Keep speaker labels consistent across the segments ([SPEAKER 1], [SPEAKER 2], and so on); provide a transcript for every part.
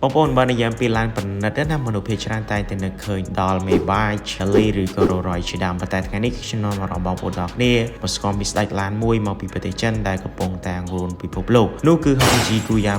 [SPEAKER 1] បងប្អូនបាននិយាយពីឡានប្រណិតណាមនុស្សភាគច្រើនតែទៅនឹកឃើញដល់មេបាយឆាលីឬក៏រ៉យជាដើមប៉ុន្តែថ្ងៃនេះខ្ញុំនាំមកបងប្អូនដល់គ្នាមកស្គាល់ពីស្ដេចឡានមួយមកពីប្រទេសចិនដែលកំពុងតែងួនពិភពលោកនោះគឺ Hongji Guya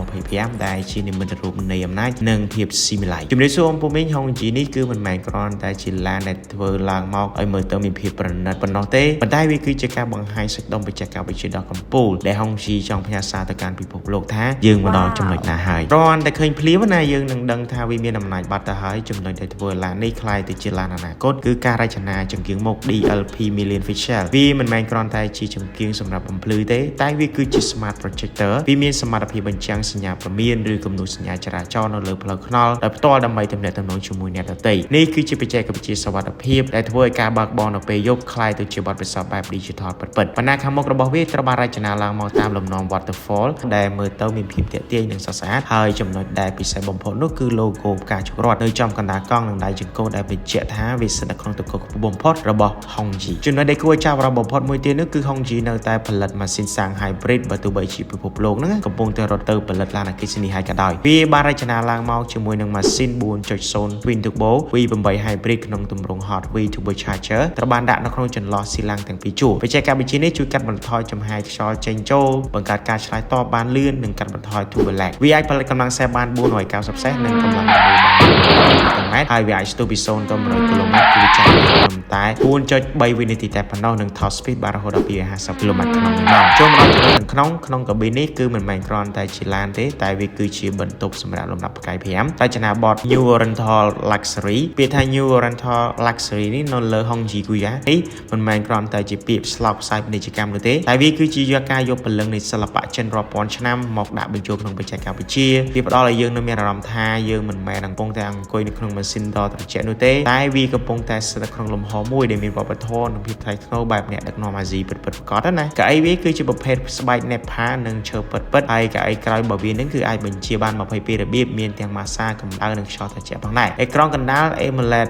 [SPEAKER 1] 2025 ដែលជានិមិត្តរូបនៃអំណាចនិងភាពស៊ីវិល័យជំរាបសួរបងប្អូន Hongji នេះគឺមិនមែនគ្រាន់តែជាឡានដែលធ្វើឡើងមកឲ្យមើលទៅមានភាពប្រណិតប៉ុណ្ណោះទេប៉ុន្តែវាគឺជាការបង្ហាញសេចក្ដីបច្ចេកវិទ្យាដ៏កំពូលដែល Hongji ចង់ផ្ញើសារទៅកាន់ពិភពលោកថាយើងមកដល់ចំណុចណាហើយគ្រាន់តែឃើញភ្លាមណាយើងនឹងដឹងថាវាមានអំណាចបាត់ទៅហើយចំណុចដែលធ្វើឡាននេះคล้ายទៅជាឡានអនាគតគឺការរចនាចង្កៀងមុខ DLP Million Pixel វាមិនមែនគ្រាន់តែជាចង្កៀងសម្រាប់បំភ្លឺទេតែវាគឺជា Smart Projector វាមានសមត្ថភាពបញ្ចាំងសញ្ញាព្រមានឬគំនូសសញ្ញាចរាចរណ៍នៅលើផ្លូវថ្នល់ដោយផ្ទាល់ដើម្បីទំនាក់ទំនងជាមួយអ្នកដទៃនេះគឺជាបច្ចេកវិទ្យាសុវត្ថិភាពដែលធ្វើឲ្យការបើកបរនៅពេលយប់คล้ายទៅជាបទពិសោធន៍បែប Digital ពិតៗប៉ុន្តែខាងមុខរបស់វាត្រូវបានរចនាឡើងមកតាមលំនាំ Waterfall ដែលមើលទៅមានភាពទាក់ទាញនិងស្រស់ស្អាតហើយចំណុចដែលពិសេសបំផុតនោះគឺ logo ផ្កាជង្រត់នៅចំកណ្ដាលកង់និងដៃចង្កូតដែលបញ្ជាក់ថាវាស្ថិតនៅក្នុងទឹកកកខ្ពស់បំផុតរបស់ Hongji ចំណុចដែលគួរចាប់អារម្មណ៍បំផុតមួយទៀតនោះគឺ Hongji នៅតែផលិតម៉ាស៊ីនសាំង Hybrid បើទោះបីជាពិភពលោកហ្នឹងកំពុងតែរត់ទៅផលិតឡានអគ្គិសនីហើយក៏ដោយវាបានរចនាឡើងមកជាមួយនឹងម៉ាស៊ីន 4.0 Twin Turbo V8 Hybrid ក្នុងទម្រង់ Hot V Turbo Charger ត្រូវបានដាក់នៅក្នុងចន្លោះស៊ីឡាំងទាំងពីរជួរបច្ចេកវិទ្យានេះជួយកាត់បន្ថយចំហាយខ្យល់ចេញចូលបង្កើតការឆ្លើយតបបានលឿននិងកាត់បន្ថយ Turbo lag វាអាចផលិតកម្លាំងសេះបាន490សេះនិងកម្លាំងដំណើរបានម៉ែត្រហើយវាអាចស្ទុះពី0ទៅ100គីឡូម៉ែត្រគឺចាំត្រឹមតែ 4.3 វិនាទីតែប៉ុណ្ណោះនិង top speed បានរហូតដល់250គីឡូម៉ែត្រក្នុង1ម៉ោងចូលមកដល់ក្នុងកាប៊ីននេះគឺមិនមែនគ្រាន់តែជាឡានទេតែវាគឺជាបន្ទប់សម្រាប់លំដាប់ផ្កាយ5រចនាបថ New Oriental Luxury ពាក្យថា New Oriental Luxury នេះនៅលើ Hongji Guya នេះមិនមែនគ្រាន់តែជាពាក្យស្លោកផ្សាយពាណិជ្ជកម្មនោះទេតែវាគឺជាការយកព្រលឹងនៃសិល្បៈចិនរាប់ពាន់ឆ្នាំមកដាក់បញ្ចូលក្នុងបច្ចេកវិទ្យាវាផ្ដល់ឲ្យយើងនៅមានអារម្មណ៍ថាយើងមិនមែនកំពុងតែអង្គុយនៅក្នុងម៉ាស៊ីនដ៏ត្រជាក់នោះទេតែវាកំពុងតែស្ថិតក្នុងលំហមួយដែលមានវប្បធម៌និងភាពថ្លៃថ្នូរបែបអ្នកដឹកនាំអាស៊ីពិតៗប្រកបណាកៅអីវាគឺជាប្រភេទស្បែកណេផានិងឈើពិតៗហើយកៅអីក្រោយរបស់វានឹងគឺអាចបញ្ជាបាន22របៀបមានទាំងម៉ាសាកម្ដៅនិងខ្យល់ត្រជាក់ផងដែរអេក្រង់កណ្ដាល AMOLED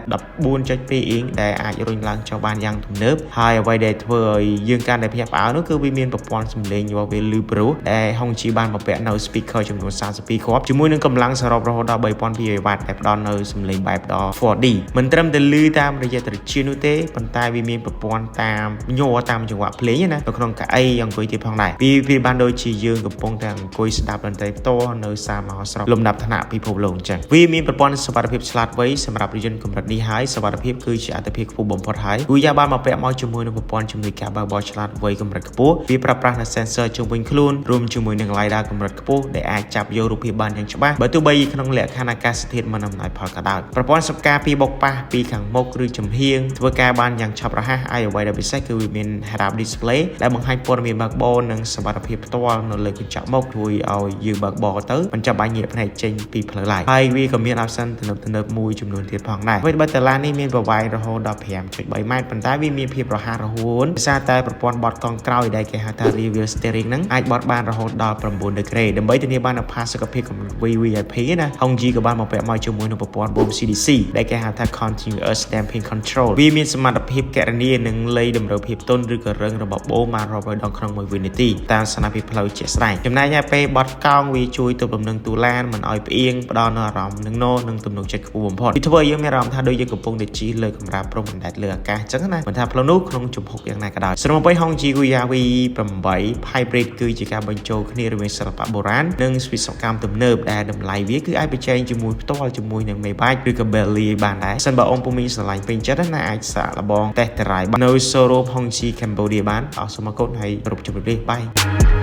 [SPEAKER 1] 14.2 អ៊ីងដែលអាចរុញឡើងចុះបានយ៉ាងទំនើបហើយអ្វីដែលធ្វើឲ្យយើងកាន់តែភ្ញាក់ផ្អើលនោះគឺវាមានប្រព័ន្ធសំឡេងរបស់វាលឺព្រោះដែល Hongji បានបំពាក់នៅ speaker ចំនួន32គ្រាប់ជាមួយនឹងកម្លាំងសរុបរហូតដល់ 3200 វ៉ាត់ដែលផ្ដល់នៅសំឡេងបែបដ៏ 4D មិនត្រឹមតែលឺតាមរយៈត្រចៀកនោះទេប៉ុន្តែវាមានប្រព័ន្ធតាមញ័រតាមចង្វាក់ភ្លេងណានៅក្នុងកៅអីអង្គុយទៀតផងដែរវាបានដូចជាយើងកំពុងតែអង្គុយស្ដាប់តន្ត្រីផ្ទាល់នៅសាលមហោស្រពលំដាប់ថ្នាក់ពិភពលោកអញ្ចឹងវាមានប្រព័ន្ធសុវត្ថិភាពឆ្លាតវៃសម្រាប់រថយន្តកម្រិតនេះហើយសុវត្ថិភាពគឺជាអាទិភាពខ្ពស់បំផុតហើយគូយ៉ាបានមកពាក់មកជាមួយនឹងប្រព័ន្ធជំនួយការបើកបរឆ្លាតវៃកម្រិតខ្ពស់វាប្រើប្រាស់នូវ sensor ជុំវិញខ្លួនរួមជាមួយនឹង LiDAR កម្រិតខ្ពស់ដែលអាចចាប់យករូបភាពបានយ៉ាងច្បាស់បើទោះបីក្នុងលក្ខខណ្ឌអាកាសធាតុមិនអំណោយផលក៏ដោយប្រព័ន្ធសម្ការពីបោកប៉ះពីខាងមុខឬចំហៀងធ្វើការបានយ៉ាងឆាប់រហ័សហើយអ្វីដែលពិសេសគឺវាមាន head-up display ដែលបង្ហាញព័ត៌មានបើកបរនិងសុវត្ថិភាពផ្ទាល់នៅលើកញ្ចក់មុខជួយឲ្យយើងបើកបរទៅមិនចាំបាច់ងាកភ្នែកចេញពីផ្លូវឡើយហើយវាក៏មាន option ទំនើបមួយចំនួនទៀតផងដែរអ្វីបើតឡាននេះមានប្រវែងរហូតដល់ 5.3 ម៉ែត្រប៉ុន្តែវាមានភាពរហ័សរហួនដោយសារតែប្រព័ន្ធបត់កង់ក្រោយដែលគេហៅថា rear steering ហ្នឹងអាចបត់បានរហូតដល់9ដឺក្រេដើម្បីធានាបាននូវផាសុកភាពកម្រិត VVIP ណា Hongji ក៏បានមកពាក់មកជាមួយនឹងប្រព័ន្ធបូម CDC ដែលគេហៅថា Continuous Damping Control វាមានសមត្ថភាពគណនានិងលៃតម្រូវភាពទន់ឬក៏រឹងរបស់បូមបានរាប់រយដងក្នុងមួយវិនាទីតាមស្ថានភាពផ្លូវជាក់ស្ដែងចំណែកឯពេលបត់កង់វាជួយទប់លំនឹងទូឡានមិនឲ្យផ្អៀងផ្ដល់នូវអារម្មណ៍នឹងនិងទំនុកចិត្តខ្ពស់បំផុតវាធ្វើឲ្យយើងមានអារម្មណ៍ថាដូចយើងកំពុងតែជិះលើកម្រាលព្រំបណ្ដែតលើអាកាសអញ្ចឹងណាមិនថាផ្លូវនោះក្នុងជំហុកយ៉ាងណាក៏ដោយស្រមបី Hongji Guya V8 Hybrid គឺជាការបញ្ចូលគ្នារវាងសិល្បៈបុរាណនិងវិស្វកម្មទំនើបដែលតម្លៃវាគឺអាចប្រជែងជាមួយផ្ទាល់ជាមួយនឹង Maybach ឬក៏ Bentley បានដែរសិនបើអង្គពុំមានស្រឡាញ់ពេញចិត្តណាអាចសាកល្បងតេស្តតរ៉ៃនៅ showroom Hongji Cambodia បានអរសូមអរគុណហើយគ្រប់ជម្រាបលាបាយ